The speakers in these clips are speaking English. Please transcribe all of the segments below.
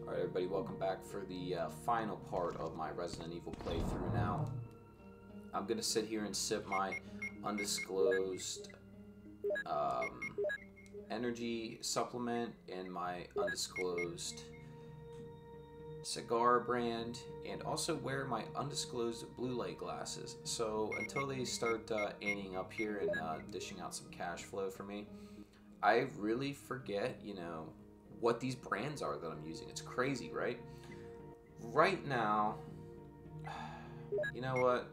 Alright everybody, welcome back for the final part of my Resident Evil playthrough now. I'm gonna sit here and sip my undisclosed energy supplement and my undisclosed cigar brand, and also wear my undisclosed blue light glasses. So until they start aiming up here and dishing out some cash flow for me, I really forget, what these brands are that I'm using. It's crazy, right? Right now, you know what?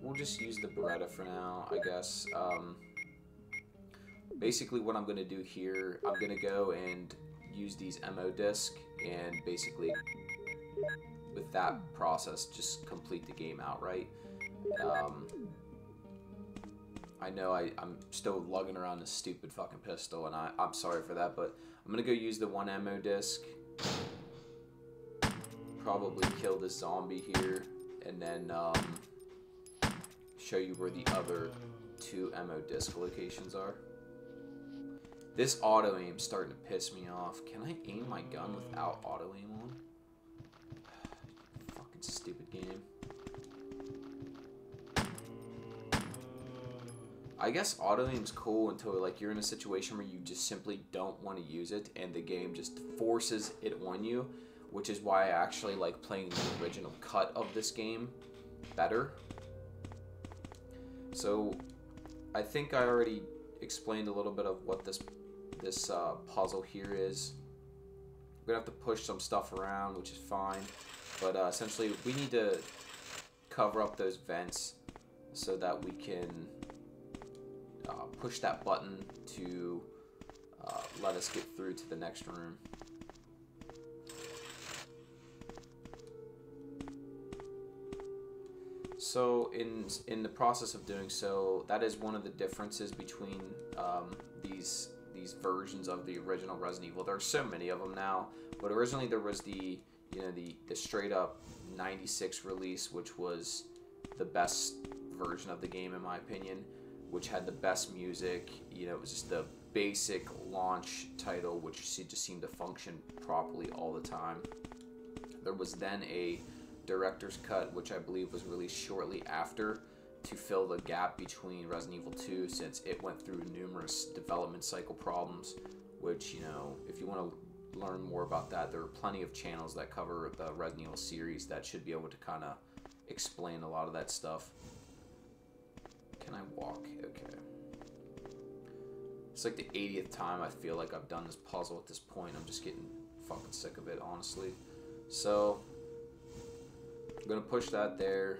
We'll just use the Beretta for now, I guess. Basically what I'm going to do here, I'm going to go and use these MO disc and basically with that process just complete the game outright. I know I'm still lugging around this stupid fucking pistol, and I'm sorry for that, but I'm gonna go use the one ammo disc, probably kill this zombie here, and then show you where the other two ammo disc locations are. This auto aim's starting to piss me off. Can I aim my gun without auto aim on? Fucking stupid game. I guess auto aim's cool until like you're in a situation where you just simply don't want to use it and the game just forces it on you, which is why I actually like playing the original cut of this game better. So I think I already explained a little bit of what this puzzle here is. We're gonna have to push some stuff around, which is fine, but essentially we need to cover up those vents so that we can push that button to let us get through to the next room. So in the process of doing so, that is one of the differences between these versions of the original Resident Evil. There are so many of them now, but originally there was the straight up '96 release, which was the best version of the game in my opinion, which had the best music. It was just the basic launch title, which just seemed to function properly all the time. There was then a director's cut, which I believe was released shortly after to fill the gap between Resident Evil 2, since it went through numerous development cycle problems, which, if you want to learn more about that, there are plenty of channels that cover the Resident Evil series that should be able to kind of explain a lot of that stuff. Can I walk? Okay. It's like the 80th time I feel like I've done this puzzle at this point. I'm just getting fucking sick of it, honestly. So, I'm going to push that there.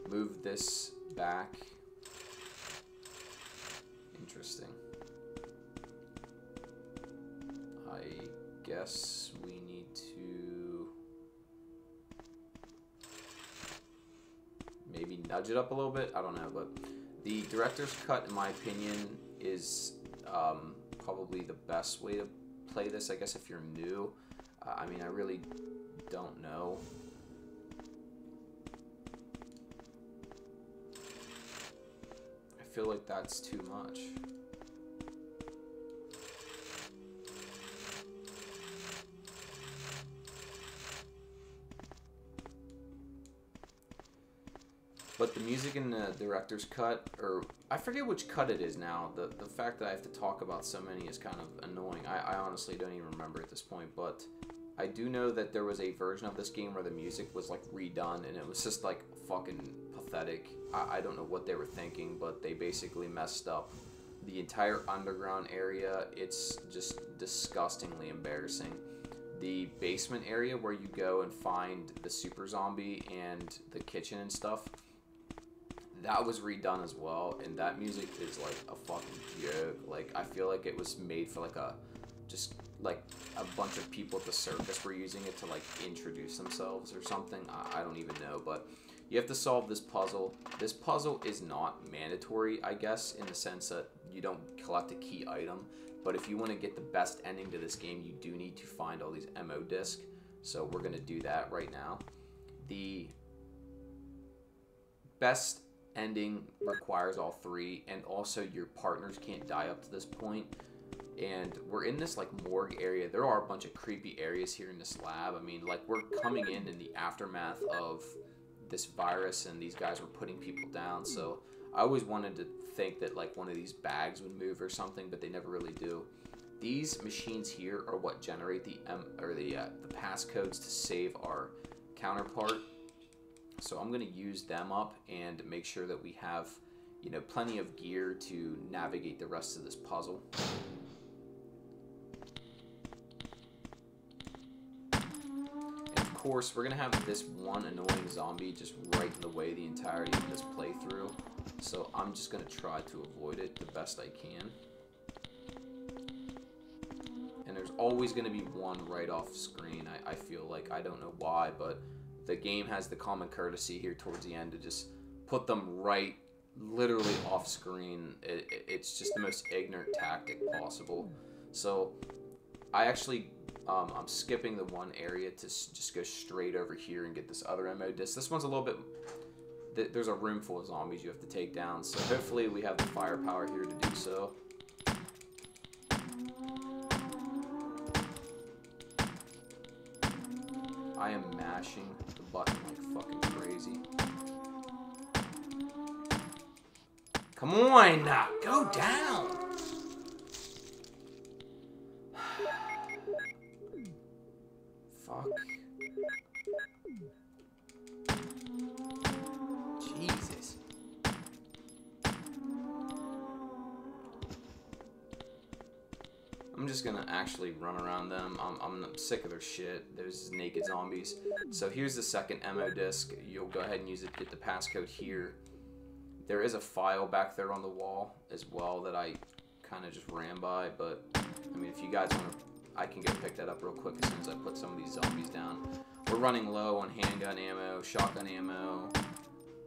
Move this back. Interesting. I guess we need to maybe nudge it up a little bit. I don't know, but the director's cut, in my opinion, is probably the best way to play this, I guess, if you're new. I mean, I really don't know. I feel like that's too much. But the music in the director's cut, or I forget which cut it is now, the fact that I have to talk about so many is kind of annoying. I honestly don't even remember at this point, but I do know that there was a version of this game where the music was like redone, and it was just like fucking pathetic. I don't know what they were thinking, but they basically messed up the entire underground area. It's just disgustingly embarrassing. The basement area where you go and find the super zombie and the kitchen and stuff, that was redone as well, and that music is like a fucking joke. Like, I feel like it was made for like just like a bunch of people at the circus were using it to like introduce themselves or something. I don't even know, but you have to solve this puzzle. This puzzle is not mandatory, I guess, in the sense that you don't collect a key item, but if you want to get the best ending to this game, you do need to find all these MO discs. So we're gonna do that right now. The best ending requires all three, and also your partners can't die up to this point. And we're in this, like, morgue area. There are a bunch of creepy areas here in this lab. I mean, like, we're coming in the aftermath of this virus, and these guys were putting people down. So I always wanted to think that, like, one of these bags would move or something, but they never really do. These machines here are what generate the passcodes to save our counterpart. So I'm going to use them up and make sure that we have, you know, plenty of gear to navigate the rest of this puzzle. Of course, we're going to have this one annoying zombie just right in the way the entirety of this playthrough. So I'm just going to try to avoid it the best I can. And there's always going to be one right off screen. I feel like, I don't know why, but the game has the common courtesy here towards the end to just put them right, literally off screen. It's just the most ignorant tactic possible. So I actually... I'm skipping the one area to just go straight over here and get this other ammo disc. This one's a little bit... There's a room full of zombies you have to take down, so hopefully we have the firepower here to do so. I am mashing the button like fucking crazy. Come on! Go down! Fuck. Jesus. I'm just gonna actually run around them. I'm sick of their shit. There's naked zombies. So here's the second ammo disc. You'll go ahead and use it to get the passcode here. There is a file back there on the wall as well that I kind of just ran by, but I mean, if you guys want to, I can go pick that up real quick as soon as I put some of these zombies down. We're running low on handgun ammo, shotgun ammo.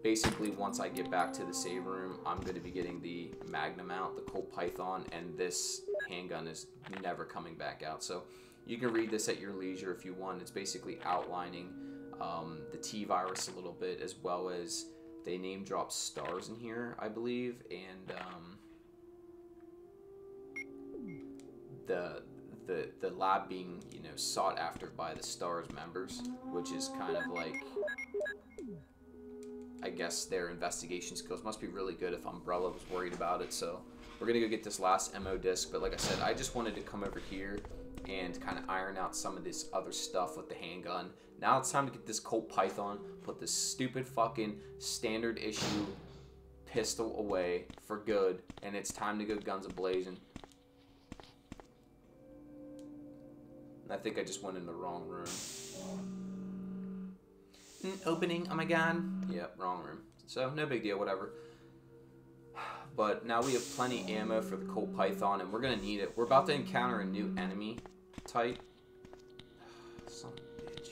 Basically, once I get back to the save room, I'm going to be getting the Magnum out, the Colt Python, and this handgun is never coming back out. So you can read this at your leisure if you want. It's basically outlining the T-virus a little bit, as well as they name drop stars in here, I believe, and the lab being, you know, sought after by the STARS members, which is kind of like, I guess their investigation skills must be really good if Umbrella was worried about it. So we're gonna go get this last MO disc, but like I said, I just wanted to come over here and kind of iron out some of this other stuff with the handgun. Now it's time to get this Colt Python, put this stupid fucking standard issue pistol away for good, and it's time to go guns a-blazing. I think I just went in the wrong room. Opening, oh my god. Yep, wrong room. So, no big deal, whatever. But now we have plenty ammo for the Colt Python, and we're going to need it. We're about to encounter a new enemy type. Son of a bitch.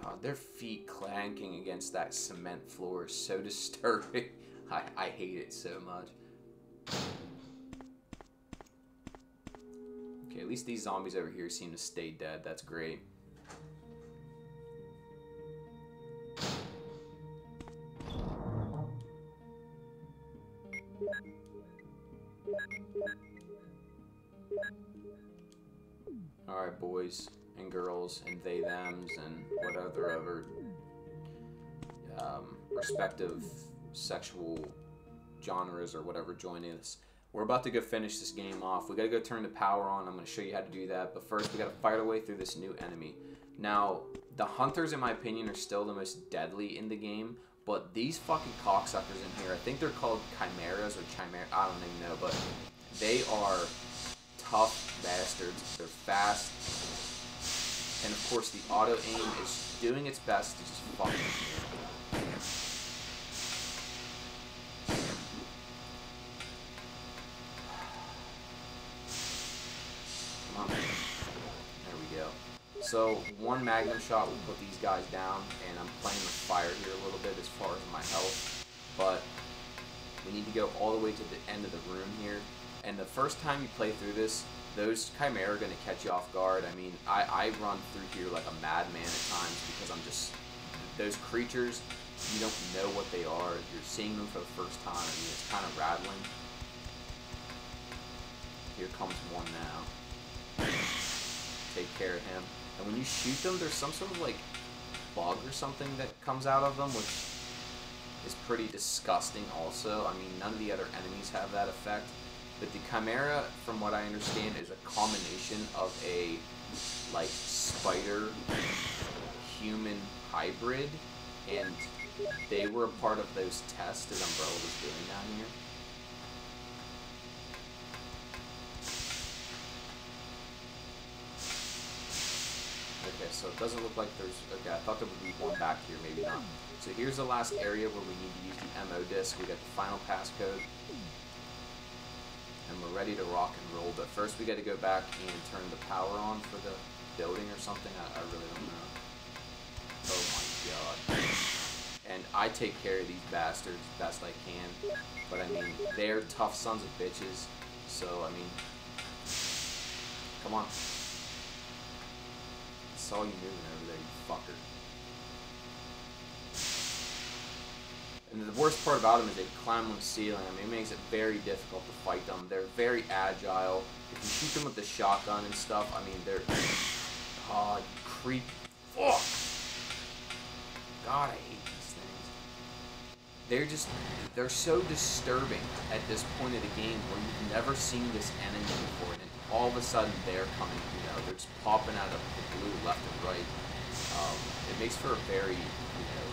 God, their feet clanking against that cement floor is so disturbing. I hate it so much. Okay, at least these zombies over here seem to stay dead. That's great. Alright, boys and girls and they, thems, and whatever respective sexual genres or whatever join us. We're about to go finish this game off. We gotta go turn the power on. I'm gonna show you how to do that. But first, we gotta fight our way through this new enemy. Now, the hunters, in my opinion, are still the most deadly in the game. But these fucking cocksuckers in here, I think they're called chimeras or chimera. I don't even know, but they are tough bastards. They're fast, and of course, the auto aim is doing its best to just fuck them. There we go. So one magnum shot will put these guys down, and I'm playing with fire here a little bit as far as my health, but we need to go all the way to the end of the room here. And the first time you play through this, those chimera are going to catch you off guard. I mean, I run through here like a madman at times because I'm just those creatures, you don't know what they are. You're seeing them for the first time. I mean, it's kind of rattling. Here comes one now. Take care of him. And when you shoot them, there's some sort of like bug or something that comes out of them, which is pretty disgusting also. I mean, none of the other enemies have that effect. But the Chimera, from what I understand, is a combination of a like spider human hybrid, and they were a part of those tests that Umbrella was doing down here. Okay, so it doesn't look like there's... Okay, I thought there would be one back here, maybe not. So here's the last area where we need to use the MO disc. We got the final passcode. And we're ready to rock and roll, but first we got to go back and turn the power on for the building or something. I really don't know. Oh my god. And I take care of these bastards best I can, but I mean, they're tough sons of bitches, so I mean, come on. I saw you moving over there, you fucker. And the worst part about them is they climb on the ceiling. I mean, it makes it very difficult to fight them. They're very agile. If you shoot them with the shotgun and stuff, I mean, they're... Oh, you creep. Fuck! God, I hate these things. They're so disturbing at this point of the game where you've never seen this enemy before, and all of a sudden they're coming, you know, they're just popping out of the blue left and right. It makes for a very, you know,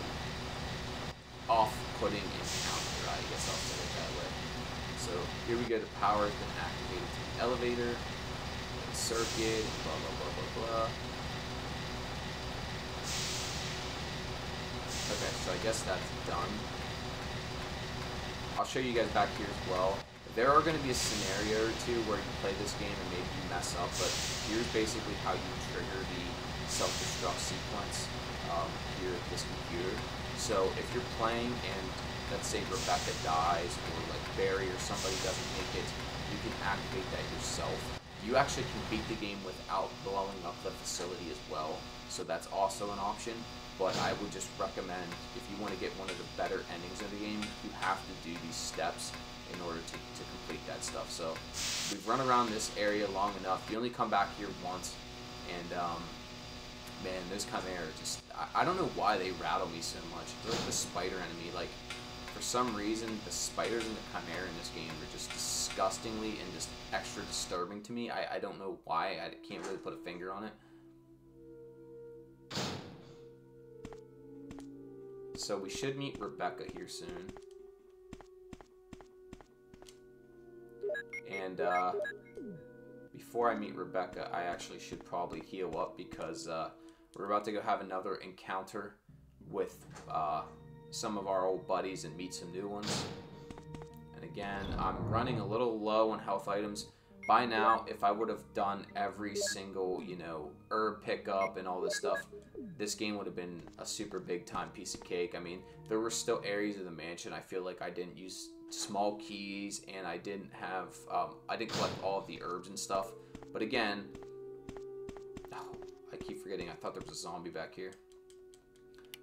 off-putting encounter, I guess I'll say it that way. So here we go, the power has been activated to the elevator, the circuit, blah blah blah blah blah. Okay, so I guess that's done. I'll show you guys back here as well. There are going to be a scenario or two where you play this game and maybe you mess up, but here's basically how you trigger the self-destruct sequence here at this computer. So if you're playing and let's say Rebecca dies or like Barry or somebody doesn't make it, you can activate that yourself. You actually can beat the game without blowing up the facility as well, so that's also an option. But I would just recommend, if you want to get one of the better endings of the game, you have to do these steps in order to complete that stuff. So we've run around this area long enough. You only come back here once, and man, those Chimera just, I don't know why they rattle me so much. It's like the spider enemy, like, for some reason, the spiders and the Chimera in this game are just disgustingly and just extra disturbing to me. I don't know why, I can't really put a finger on it. So we should meet Rebecca here soon. And before I meet Rebecca, I actually should probably heal up because we're about to go have another encounter with some of our old buddies and meet some new ones. And again, I'm running a little low on health items. By now, if I would have done every single, you know, herb pickup and all this stuff, this game would have been a super big time piece of cake. I mean, there were still areas of the mansion I feel like I didn't use small keys, and I didn't have, I didn't collect all of the herbs and stuff. But again, oh, I keep forgetting, I thought there was a zombie back here.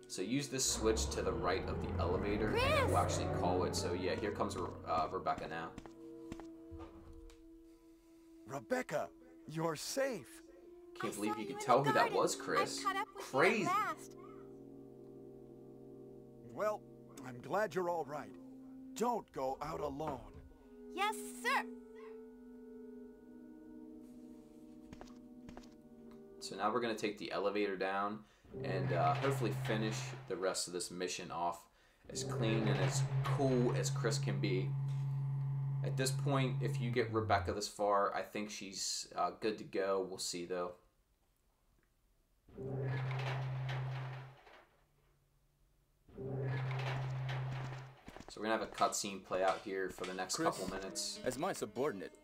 So use this switch to the right of the elevator, and it will actually call it. So yeah, here comes Rebecca now. Rebecca, you're safe. Can't believe you could tell who that was, Chris. Crazy. Well, I'm glad you're all right. Don't go out alone. Yes, sir. So now we're going to take the elevator down and hopefully finish the rest of this mission off as clean and as cool as Chris can be. At this point, if you get Rebecca this far, I think she's good to go. We'll see, though. So we're going to have a cutscene play out here for the next couple minutes. As my subordinate,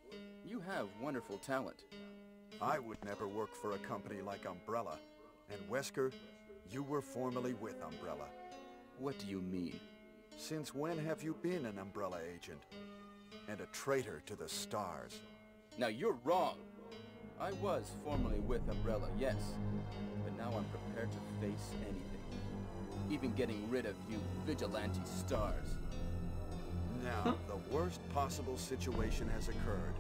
you have wonderful talent. I would never work for a company like Umbrella. And Wesker, you were formerly with Umbrella. What do you mean? Since when have you been an Umbrella agent? And a traitor to the stars. Now you're wrong. I was formerly with Umbrella, yes. But now I'm prepared to face anything. even getting rid of you vigilante stars. Now, the worst possible situation has occurred.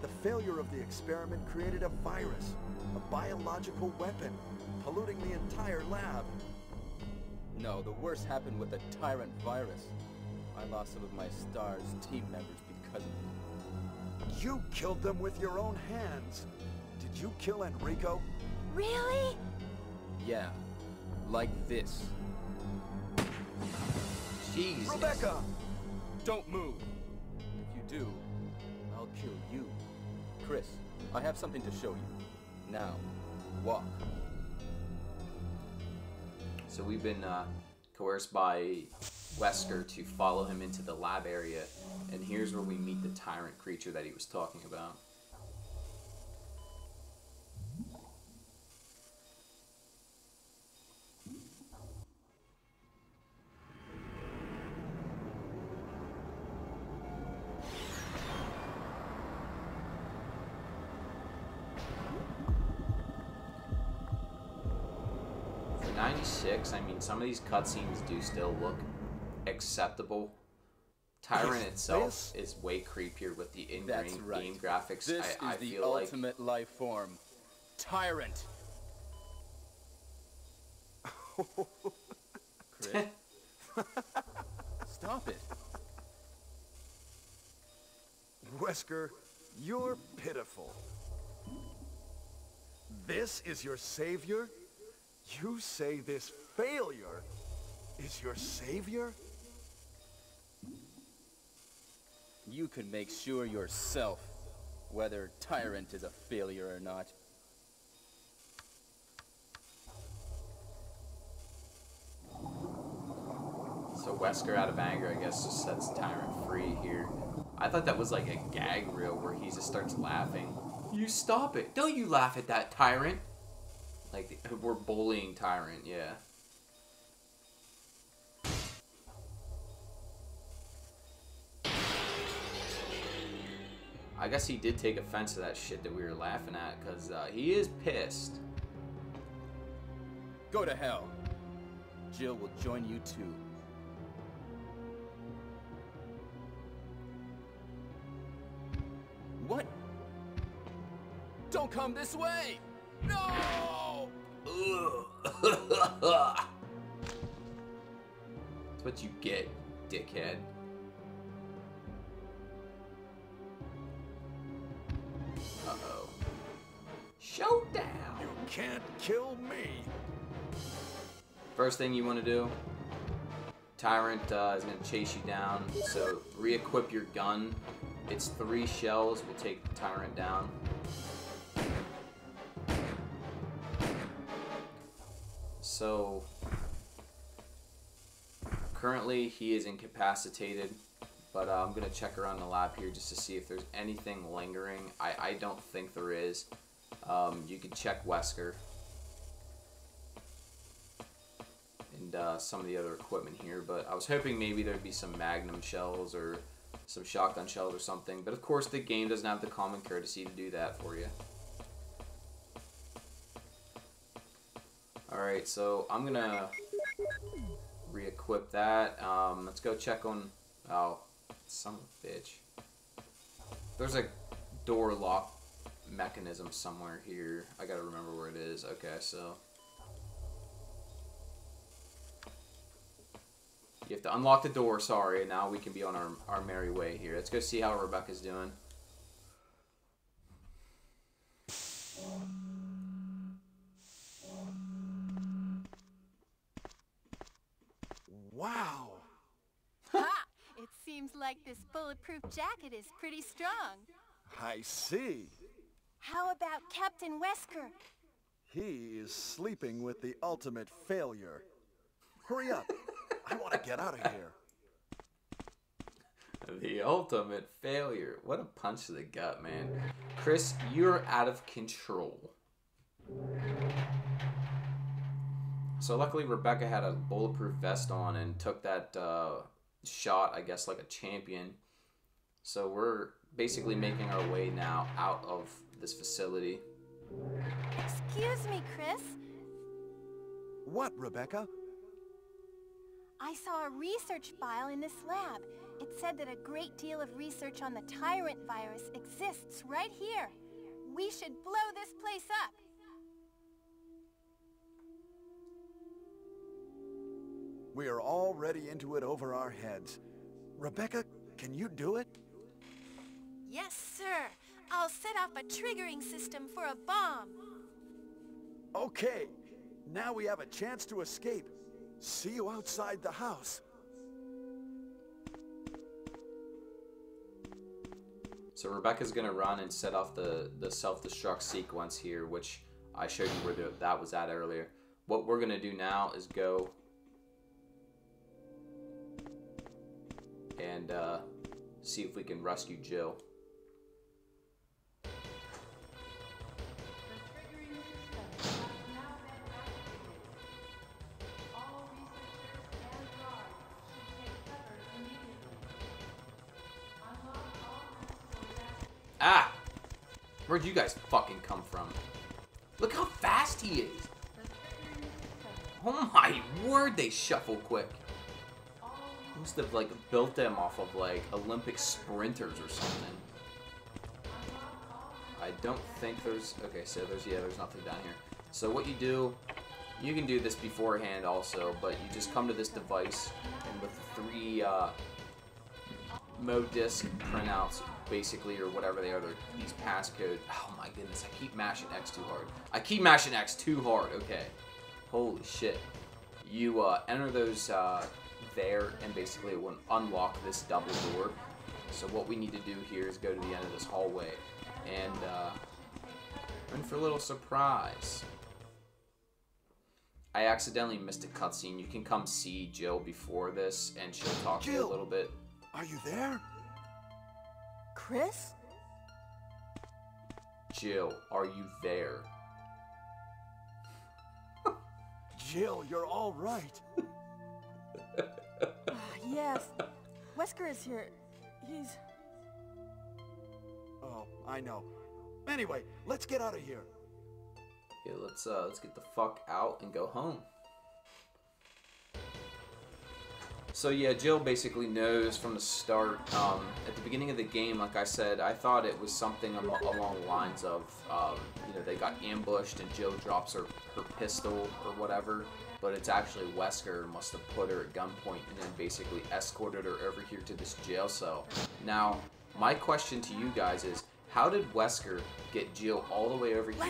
The failure of the experiment created a virus, a biological weapon, polluting the entire lab. No, the worst happened with the Tyrant virus. I lost some of my STARS team members because of it. You killed them with your own hands. Did you kill Enrico? Really? Yeah, like this. Jesus. Rebecca! Don't move! If you do, I'll kill you. Chris, I have something to show you. Now, walk. So we've been coerced by Wesker to follow him into the lab area, and here's where we meet the tyrant creature that he was talking about. For 96, I mean, some of these cutscenes do still look acceptable. Tyrant itself is way creepier with the That's in-game right. game graphics. This I is the feel like ultimate life form. Tyrant! Chris? Stop it. Wesker, you're pitiful. This is your savior? You say this failure is your savior? You can make sure yourself whether Tyrant is a failure or not. So Wesker, out of anger, I guess, just sets Tyrant free here. I thought that was like a gag reel where he just starts laughing. You stop it! Don't you laugh at that, Tyrant! Like, we're bullying Tyrant, yeah. I guess he did take offense to that shit that we were laughing at, because he is pissed. Go to hell. Jill will join you too. What? Don't come this way! No! That's what you get, dickhead. Uh-oh. Showdown! You can't kill me! First thing you want to do, Tyrant is going to chase you down, so re-equip your gun. It's 3 shells will take the Tyrant down. So, currently he is incapacitated, but I'm going to check around the lab here just to see if there's anything lingering. I don't think there is. You can check Wesker and some of the other equipment here, but I was hoping maybe there'd be some Magnum shells or some shotgun shells or something, but of course the game doesn't have the common courtesy to do that for you. Alright, so I'm gonna re-equip that. Let's go check on... Oh, son of a bitch. There's a door lock mechanism somewhere here. I gotta remember where it is. Okay, so... You have to unlock the door, sorry. Now we can be on our merry way here. Let's go see how Rebecca's doing. Wow! Ha! It seems like this bulletproof jacket is pretty strong. I see. How about Captain Wesker? He is sleeping with the ultimate failure. Hurry up. I want to get out of here. The ultimate failure. What a punch to the gut, man. Chris, you're out of control. So luckily Rebecca had a bulletproof vest on and took that shot, I guess, like a champion. So we're basically making our way now out of this facility. Excuse me, Chris. What, Rebecca? I saw a research file in this lab. It said that a great deal of research on the Tyrant virus exists right here. We should blow this place up. We are already into it over our heads. Rebecca, can you do it? Yes, sir. I'll set off a triggering system for a bomb. Okay. Now we have a chance to escape. See you outside the house. So Rebecca's gonna run and set off the self-destruct sequence here, which I showed you where that was at earlier. What we're gonna do now is go and see if we can rescue Jill. Ah! Where'd you guys fucking come from? Look how fast he is! Oh my word, they shuffle quick. Must have like built them off of like Olympic sprinters or something. I don't think there's... Okay, so there's nothing down here. So what you do, you can do this beforehand also, but you just come to this device, and with the 3 Modisc printouts, basically, or whatever they are, these passcode. Oh my goodness, I keep mashing X too hard. I keep mashing X too hard, okay. Holy shit. You enter those there, and basically it will unlock this double door. So what we need to do here is go to the end of this hallway, and run for a little surprise. I accidentally missed a cutscene. You can come see Jill before this, and she'll talk to you a little bit. Are you there? Chris? Jill, are you there? Jill, you're all right. Yes. Wesker is here. He's... Oh, I know. Anyway, let's get out of here. Yeah, let's get the fuck out and go home. So yeah, Jill basically knows from the start. At the beginning of the game, like I said, I thought it was something along the lines of, you know, they got ambushed and Jill drops her pistol or whatever, but it's actually Wesker must have put her at gunpoint and then basically escorted her over here to this jail cell. Now, my question to you guys is, how did Wesker get Jill all the way over here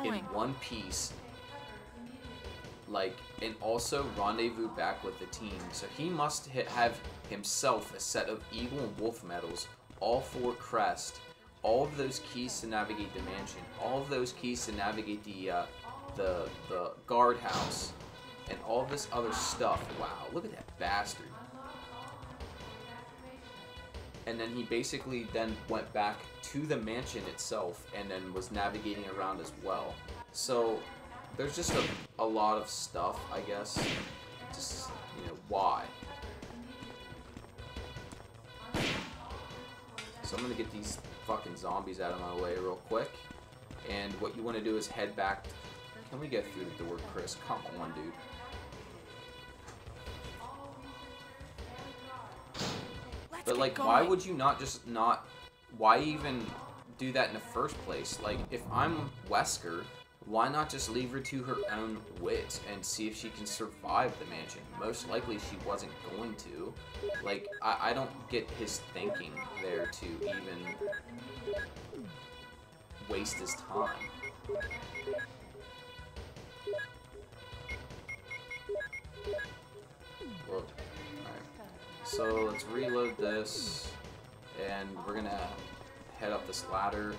in one piece? Like, and also rendezvous back with the team. So he must have himself a set of Eagle and Wolf medals, all 4 crests, all of those keys to navigate the mansion, all of those keys to navigate the guardhouse, and all of this other stuff. Wow, look at that bastard. And then he basically then went back to the mansion itself and then was navigating around as well. So there's just a lot of stuff, I guess. Just, you know, why? So I'm gonna get these fucking zombies out of my way real quick. And what you want to do is head back. Can we get through the door, Chris? Come on, dude. But like, why would you not just not... Why even do that in the first place? Like, if I'm Wesker, why not just leave her to her own wits and see if she can survive the mansion? Most likely she wasn't going to. Like, I don't get his thinking there to even waste his time. Whoa. Alright. So let's reload this, and we're gonna head up this ladder.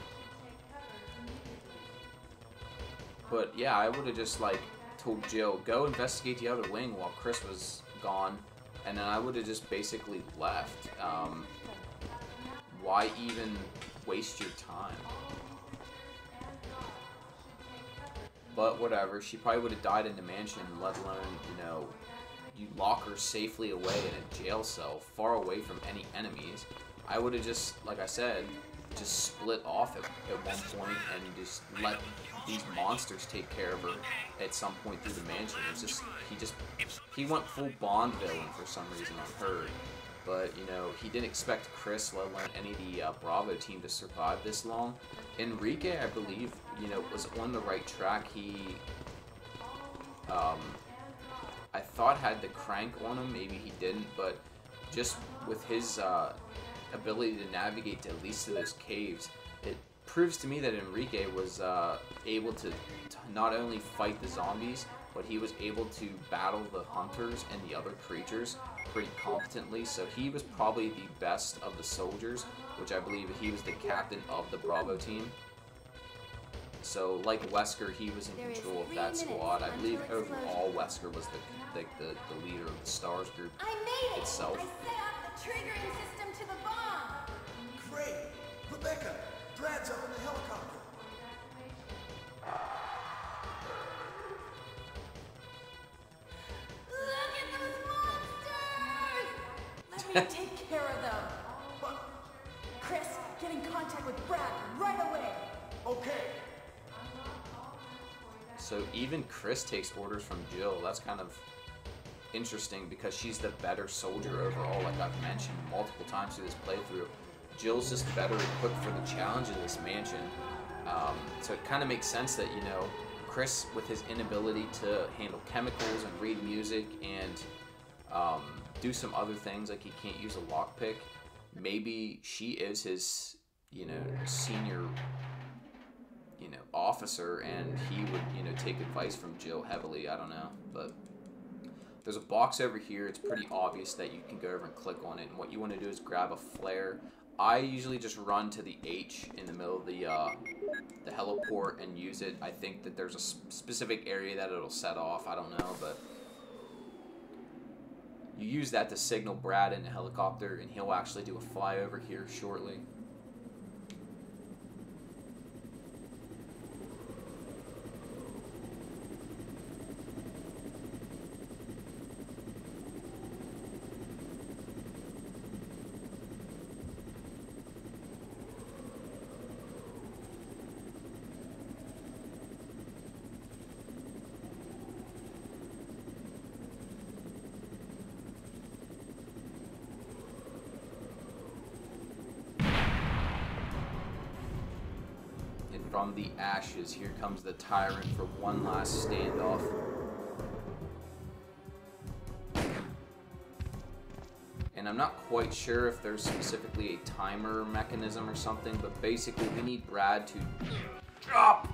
But yeah, I would have just like told Jill, go investigate the other wing while Chris was gone, and then I would have just basically left. Why even waste your time? But whatever, she probably would have died in the mansion, let alone, you know, you lock her safely away in a jail cell, far away from any enemies. I would have just, like I said, just split off at one point and just let these monsters take care of her at some point through the mansion. It's just he went full Bond villain for some reason on her. But, you know, he didn't expect Chris, let alone any of the Bravo team, to survive this long. Enrique, I believe, you know, was on the right track. He, I thought had the crank on him. Maybe he didn't, but just with his ability to navigate to at least to those caves, it proves to me that Enrique was able to not only fight the zombies, but he was able to battle the hunters and the other creatures pretty competently. So he was probably the best of the soldiers, which I believe he was the captain of the Bravo team. So like Wesker, he was in control of that squad. I believe overall Wesker was the leader of the STARS group itself. I set off the triggering system to the bomb. Great! Rebecca, Brad's up in the helicopter. Look at those monsters! Let me take care of them. But Chris, get in contact with Brad right away. Okay. So even Chris takes orders from Jill. That's kind of interesting because she's the better soldier overall, like I've mentioned multiple times through this playthrough. Jill's just better equipped for the challenge of this mansion. So it kind of makes sense that, you know, Chris, with his inability to handle chemicals and read music and do some other things, like he can't use a lockpick, maybe she is his, you know, senior, you know, officer, and he would, you know, take advice from Jill heavily. I don't know, but there's a box over here. It's pretty obvious that you can go over and click on it, and what you want to do is grab a flare. I usually just run to the H in the middle of the heliport and use it. I think that there's a specific area that it'll set off. I don't know, but you use that to signal Brad in the helicopter, and he'll actually do a flyover here shortly. From the ashes, here comes the Tyrant for one last standoff. And I'm not quite sure if there's specifically a timer mechanism or something, but basically we need Brad to drop.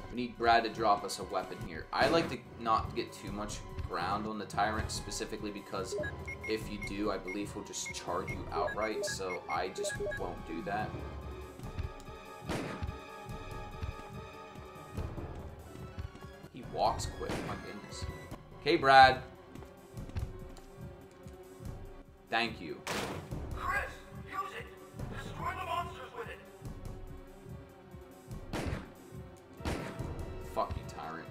We need Brad to drop us a weapon here. I like to not get too much ground on the Tyrant, specifically because if you do, I believe he'll just charge you outright, so I just won't do that. He walks quick, my goodness. Okay, Brad. Thank you. Chris, use it! Destroy the monsters with it! Fuck you, Tyrant.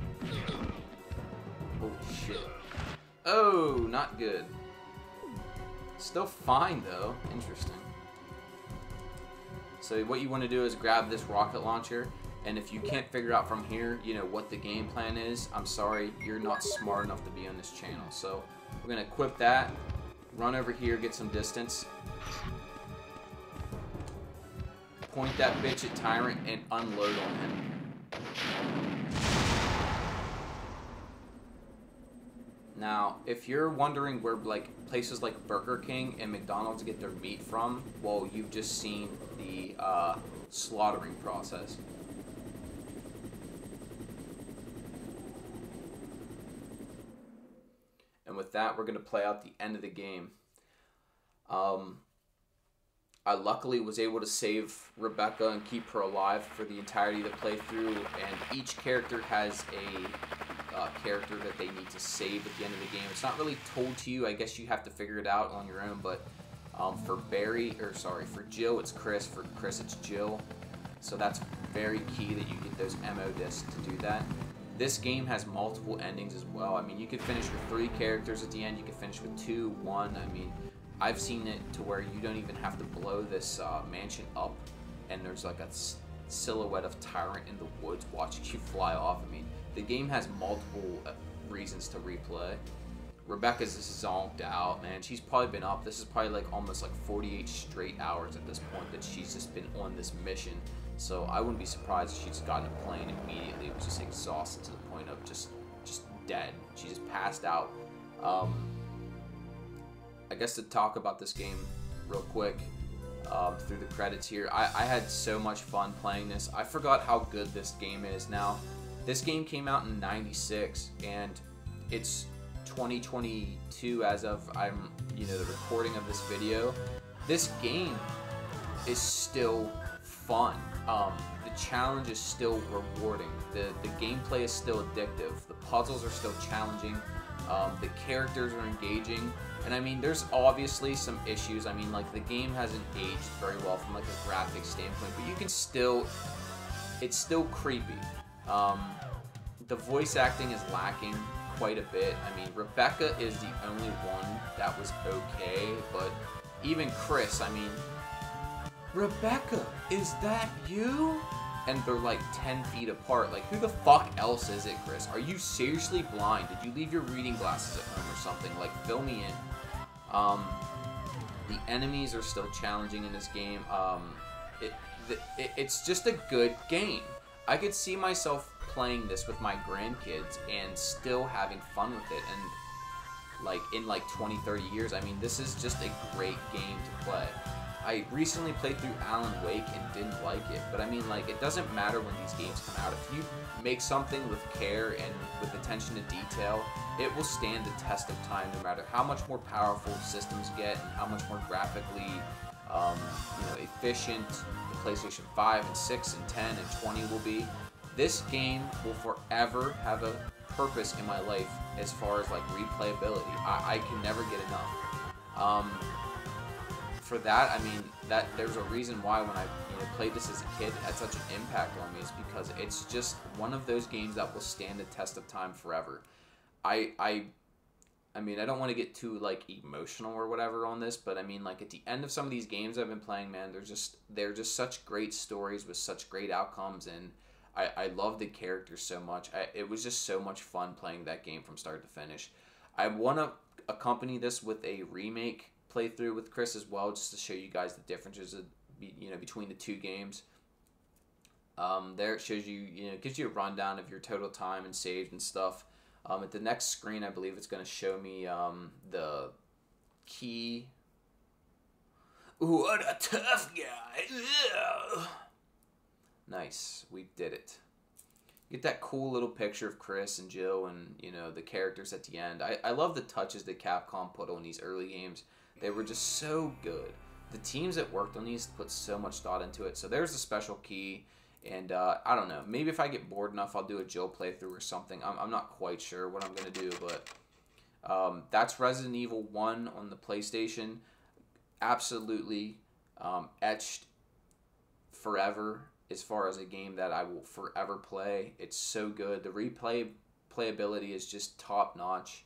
Holy shit. Oh, not good. Still fine, though. Interesting. So what you want to do is grab this rocket launcher, and if you can't figure out from here, you know, what the game plan is, I'm sorry, you're not smart enough to be on this channel. So we're going to equip that, run over here, get some distance, point that bitch at Tyrant, and unload on him. Now, if you're wondering where like places like Burger King and McDonald's get their meat from, well, you've just seen the slaughtering process. And with that, we're going to play out the end of the game. I luckily was able to save Rebecca and keep her alive for the entirety of the playthrough, and each character has a character that they need to save at the end of the game. It's not really told to you. I guess you have to figure it out on your own, but for for Jill, it's Chris. For Chris, it's Jill. So that's very key that you get those MO discs to do that. This game has multiple endings as well. I mean, you could finish with 3 characters at the end. You could finish with 2, 1. I mean, I've seen it to where you don't even have to blow this mansion up, and there's like a silhouette of Tyrant in the woods watching you fly off. I mean, the game has multiple reasons to replay. Rebecca's just zonked out, man. She's probably been up. This is probably like almost like 48 straight hours at this point that she's just been on this mission. So I wouldn't be surprised if she's gotten a plane immediately. It was just exhausted to the point of just dead. She just passed out. I guess to talk about this game real quick through the credits here, I had so much fun playing this. I forgot how good this game is now. This game came out in '96 and it's 2022 as of the recording of this video. This game is still fun. The challenge is still rewarding. The gameplay is still addictive. The puzzles are still challenging. The characters are engaging. And I mean, there's obviously some issues. I mean, like, the game hasn't aged very well from like a graphic standpoint, but you can still, it's still creepy. The voice acting is lacking quite a bit. I mean, Rebecca is the only one that was okay, but even Chris, I mean, Rebecca, is that you? And they're like 10 feet apart. Like, who the fuck else is it, Chris? Are you seriously blind? Did you leave your reading glasses at home or something? Like, fill me in. The enemies are still challenging in this game. It's just a good game. I could see myself playing this with my grandkids and still having fun with it. And like in like 20-30 years, I mean, this is just a great game to play. I recently played through Alan Wake and didn't like it, but I mean, like, it doesn't matter when these games come out. If you make something with care and with attention to detail, it will stand the test of time no matter how much more powerful systems get and how much more graphically efficient the PlayStation 5 and 6 and 10 and 20 will be. This game will forever have a purpose in my life as far as like replayability. I can never get enough. For that, I mean, that there's a reason why when I played this as a kid, it had such an impact on me. Is because it's just one of those games that will stand the test of time forever. I mean, I don't want to get too like emotional or whatever on this, but I mean, like, at the end of some of these games I've been playing, man, they're just such great stories with such great outcomes, and I love the characters so much. It was just so much fun playing that game from start to finish. I want to accompany this with a remake playthrough with Chris as well, just to show you guys the differences between the two games. There it shows you, gives you a rundown of your total time and saved and stuff. At the next screen, I believe it's going to show me the key. What a tough guy! Ugh. Nice, we did it. Get that cool little picture of Chris and Jill and the characters at the end. I love the touches that Capcom put on these early games. They were just so good. The teams that worked on these put so much thought into it. So there's the special key. And I don't know. Maybe if I get bored enough, I'll do a Jill playthrough or something. I'm not quite sure what I'm going to do. But that's Resident Evil 1 on the PlayStation. Absolutely etched forever as far as a game that I will forever play. It's so good. The playability is just top notch.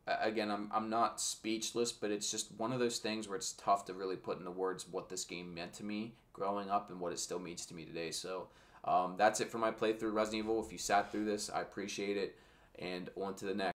Again, I'm not speechless, but it's just one of those things where it's tough to really put into words what this game meant to me growing up and what it still means to me today. So that's it for my playthrough Resident Evil. If you sat through this, I appreciate it, and on to the next.